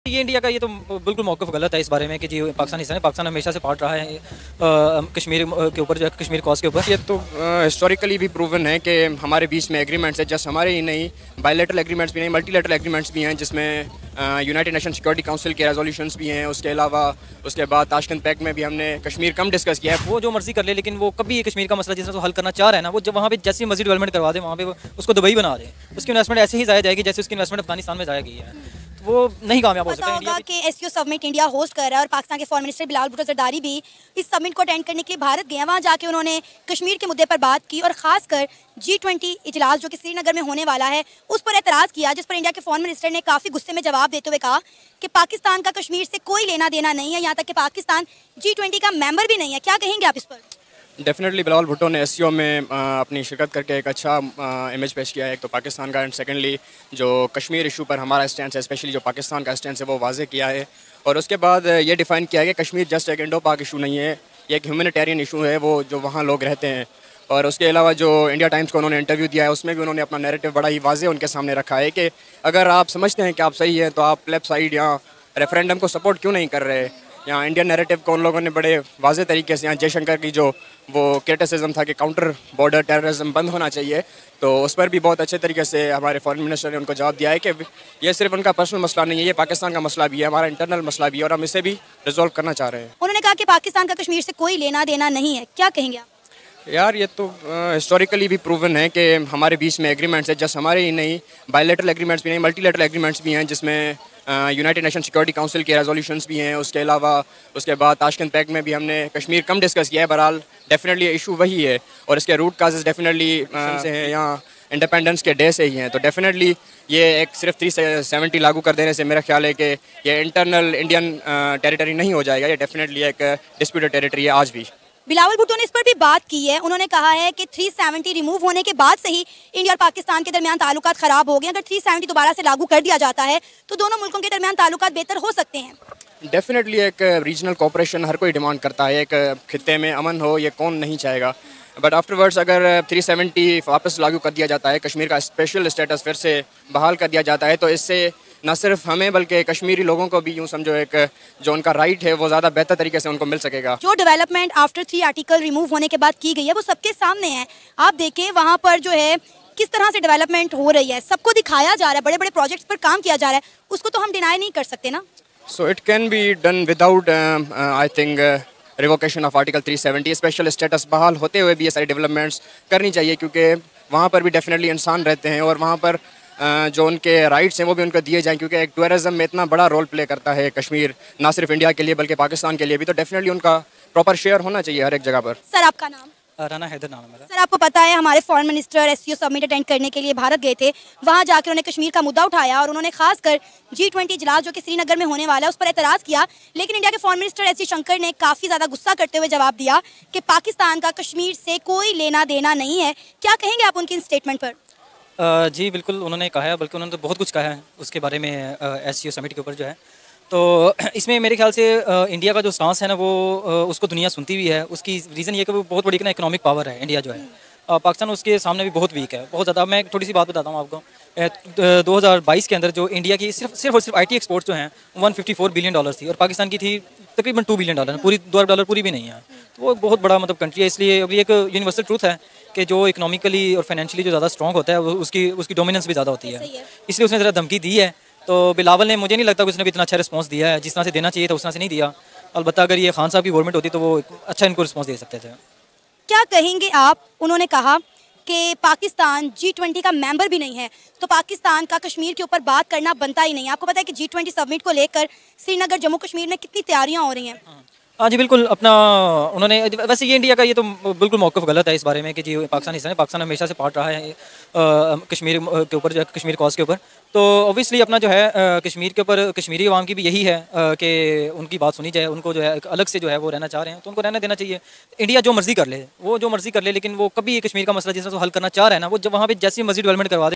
ये इंडिया का ये तो बिल्कुल मौक़िफ़ गलत है इस बारे में कि जी पाकिस्तान हिस्सा है। पाकिस्तान हमेशा से पार्ट रहा है कश्मीर के ऊपर, जो है कश्मीर कॉज़ के ऊपर। ये तो हिस्टोरिकली भी प्रूवन है कि हमारे बीच में एग्रीमेंट्स है, जस्ट हमारे ही नहीं, बायलैटरल एग्रीमेंट्स भी नहीं, मल्टीलैटरल एग्रीमेंट्स भी हैं, जिसमें यूनाइटेड नेशन सिक्योरिटी काउंसिल के रेजोल्यूशंस भी हैं। उसके अलावा उसके बाद ताशकंद पैक्ट में भी हमने कश्मीर कम डिस्कस किया है। वो जो मर्जी कर ले, लेकिन वो कभी कश्मीर का मसला जिसने तो हल करना चाह रहा है ना, वो जब वहाँ पे जैसी मर्जी डेवलपमेंट करवा दे, वहाँ पे उसको दुबई बना दे, उसकी इन्वेस्टमेंट ऐसे ही जाया जाएगी जैसे उसकी इन्वेस्टमेंट अफगानिस्तान में जाया गई है। तो वो नहीं कामयाब हो सकता है। इंडिया कि एससीओ समिट इंडिया होस्ट कर रहा है और पाकिस्तान के फॉरेन मिनिस्टर बिलावल भुट्टो जरदारी भी इस समिट को अटेंड करने के लिए भारत गए हैं। वहाँ जाके उन्होंने कश्मीर के मुद्दे पर बात की और खासकर G20 इजलास जो कि श्रीनगर में होने वाला है उस पर एतराज़ किया, जिस पर इंडिया के फॉरेन मिनिस्टर ने काफ़ी गुस्से में जवाब देते हुए कहा कि पाकिस्तान का कश्मीर से कोई लेना देना नहीं है, यहाँ तक कि पाकिस्तान G20 का मेंबर भी नहीं है। क्या कहेंगे आप इस पर? डेफिनेटली बिलावल भुट्टो ने एससीओ में अपनी शिरकत करके एक अच्छा इमेज पेश किया है, एक तो पाकिस्तान का, एंड सेकेंडली जो कश्मीर इशू पर हमारा स्टैंड है, स्पेशली जो पाकिस्तान का स्टैंड है, वो वाजे किया है। और उसके बाद ये डिफ़ाइन किया है कि कश्मीर जस्ट एक इंडो पाक इशू नहीं है, ये एक ह्यूमैनिटेरियन इशू है, वो जो वहाँ लोग रहते हैं। और उसके अलावा जो इंडिया टाइम्स को उन्होंने इंटरव्यू दिया है, उसमें भी उन्होंने अपना नैरेटिव बड़ा ही वाजे उनके सामने रखा है कि अगर आप समझते हैं कि आप सही हैं तो आप लेफ्ट साइड या रेफरेंडम को सपोर्ट क्यों नहीं कर रहे। यहाँ इंडियन नैरेटिव को उन लोगों ने बड़े वाजे तरीके से, यहाँ जयशंकर की जो वो क्रिटिसिज्म था कि काउंटर बॉर्डर टेररिज्म बंद होना चाहिए, तो उस पर भी बहुत अच्छे तरीके से हमारे फॉरेन मिनिस्टर ने उनको जवाब दिया है कि ये सिर्फ उनका पर्सनल मसला नहीं है, ये पाकिस्तान का मसला भी है, हमारा इंटरनल मसला भी है और हम इसे भी रिजॉल्व करना चाह रहे हैं। उन्होंने कहा कि पाकिस्तान का कश्मीर से कोई लेना देना नहीं है। क्या कहेंगे आप? यार ये तो हिस्टोरिकली भी प्रूवन है कि हमारे बीच में एग्रीमेंट्स है, जस्ट हमारे ही नहीं, बायलैटरल एग्रीमेंट्स भी नहीं, मल्टीलैटरल एग्रीमेंट्स भी हैं, जिसमें यूनाइटेड नेशन सिक्योरिटी काउंसिल के रेजोल्यूशंस भी हैं। उसके अलावा उसके बाद ताशकंद पैक्ट में भी हमने कश्मीर कम डिस्कस किया है। बहरहाल डेफिनेटली इशू वही है और इसके रूट काजेज़ डेफिनेटली से हैं, यहाँ इंडिपेंडेंस के डे से ही हैं। तो डेफिनेटली ये एक सिर्फ 370 लागू कर देने से मेरा ख्याल है कि ये इंटरनल इंडियन टेरिटरी नहीं हो जाएगा, ये डेफिनेटली एक डिस्प्यूटेड टेरिटरी है आज भी। बिलावल भुट्टो ने इस पर भी बात की है। उन्होंने कहा है कि 370 रिमूव होने के बाद से ही इंडिया और पाकिस्तान के दरमियान ताल्लुकात खराब हो गए। अगर 370 दोबारा से लागू कर दिया जाता है तो दोनों मुल्कों के दरमियान ताल्लुकात बेहतर हो सकते हैं। डेफिनेटली एक रीजनल कोऑपरेशन हर कोई डिमांड करता है, एक खित्ते में अमन हो, ये कौन नहीं चाहेगा। बट आफ्टरवर्ड्स अगर 370 वापस लागू कर दिया जाता है, कश्मीर का स्पेशल स्टेटस फिर से बहाल कर दिया जाता है, तो इससे न सिर्फ हमें बल्कि कश्मीरी लोगों को भी यूँ समझो एक जो उनका राइट है वो ज़्यादा बेहतर तरीके से उनको मिल सकेगा। जो डेवलपमेंट आफ्टर 3 आर्टिकल रिमूव होने के बाद की गई है वो सबके सामने है। आप देखें वहाँ पर जो है किस तरह से डेवलपमेंट हो रही है, सबको दिखाया जा रहा है, बड़े बड़े प्रोजेक्ट्स पर काम किया जा रहा है, उसको तो हम डिनाई नहीं कर सकते ना। So it can be done without I think revocation of article 370। Special status बहाल होते हुए भी ये सारी डेवलपमेंट्स करनी चाहिए, क्योंकि वहाँ पर भी डेफिनेटली इंसान रहते हैं और वहाँ पर जो उनके राइट्स हैं वो भी उनको दिए जाएं, क्योंकि एक टूरिज्म में इतना बड़ा रोल प्ले करता है कश्मीर, ना सिर्फ इंडिया के लिए बल्कि पाकिस्तान के लिए भी। तो डेफिनेटली उनका प्रॉपर शेयर होना चाहिए हर एक जगह पर। सर आपका नाम? राना हैदर नाम है मेरा। सर आपको पता है हमारे foreign minister SCO summit attend करने के लिए भारत गए थे, वहाँ जाकर उन्होंने कश्मीर का मुद्दा उठाया और उन्होंने खासकर G20 इजलास जो कि श्रीनगर में होने वाला है उस पर एतराज़ किया। लेकिन इंडिया के फॉरेन मिनिस्टर एस जयशंकर ने काफ़ी ज़्यादा गुस्सा करते हुए जवाब दिया कि पाकिस्तान का कश्मीर से कोई लेना देना नहीं है। क्या कहेंगे आप उनकी स्टेटमेंट पर? जी बिल्कुल, उन्होंने कहा है, बल्कि उन्होंने तो बहुत कुछ कहा है उसके बारे में एससीओ समिट के ऊपर जो है। तो इसमें मेरे ख्याल से इंडिया का जो स्टांस है ना वो उसको दुनिया सुनती भी है। उसकी रीज़न ये कि वो बहुत बड़ी ना इकोनॉमिक पावर है इंडिया जो है। पाकिस्तान उसके सामने भी बहुत वीक है, बहुत ज़्यादा। मैं थोड़ी सी बात बताता हूँ आपको। 2022 के अंदर जो इंडिया की सिर्फ और सिर्फ IT एक्सपोर्ट्स जो हैं 154 बिलियन डॉलर थी और पाकिस्तान की थी तकरीबन 2 बिलियन डॉलर, पूरी $2 पूरी भी नहीं है। तो वो बहुत बड़ा मतलब कंट्री है। इसलिए अभी एक यूनिवर्सल ट्रूथ है कि जो इकोनॉमिकली और फाइनेंशियली जो ज़्यादा स्ट्रॉन्ग होता है उसकी डोमिनेंस भी ज़्यादा होती है। इसलिए उसने ज़रा धमकी दी है। तो बिलावल ने, मुझे नहीं लगता कि उसने भी इतना अच्छा रिस्पॉन्स दिया है, जिस तरह से देना चाहिए था उस तरह से नहीं दिया। अलबत्ता अगर ये खान साहब की गवर्नमेंट होती तो वो अच्छा इनको रिस्पॉन्स दे सकते थे। क्या कहेंगे आप? उन्होंने कहा कि पाकिस्तान G20 का मेंबर भी नहीं है तो पाकिस्तान का कश्मीर के ऊपर बात करना बनता ही नहीं है। आपको पता है कि G20 समिट को लेकर श्रीनगर जम्मू कश्मीर में कितनी तैयारियां हो रही हैं। हाँ जी बिल्कुल। अपना उन्होंने, वैसे ये इंडिया का ये तो बिल्कुल मौक़िफ़ गलत है इस बारे में कि जी पाकिस्तान हिस्सा है। पाकिस्तान हमेशा से पार्ट रहा है कश्मीर के ऊपर, जो है कश्मीर कॉज़ के ऊपर। तो ऑब्वियसली अपना जो है कश्मीर के ऊपर कश्मीरी अवाम की भी यही है कि उनकी बात सुनी जाए। उनको जो है अलग से जो है वो रहना चाह रहे हैं तो उनको रहना देना चाहिए। इंडिया जो मर्जी कर ले, वो जो मर्जी कर ले, लेकिन वो कभी कश्मीर का मसला जिसने तो हल करना चाह रहा है ना, वो जब वहाँ पर जैसी मर्जी डेवलपमेंट करवा दे।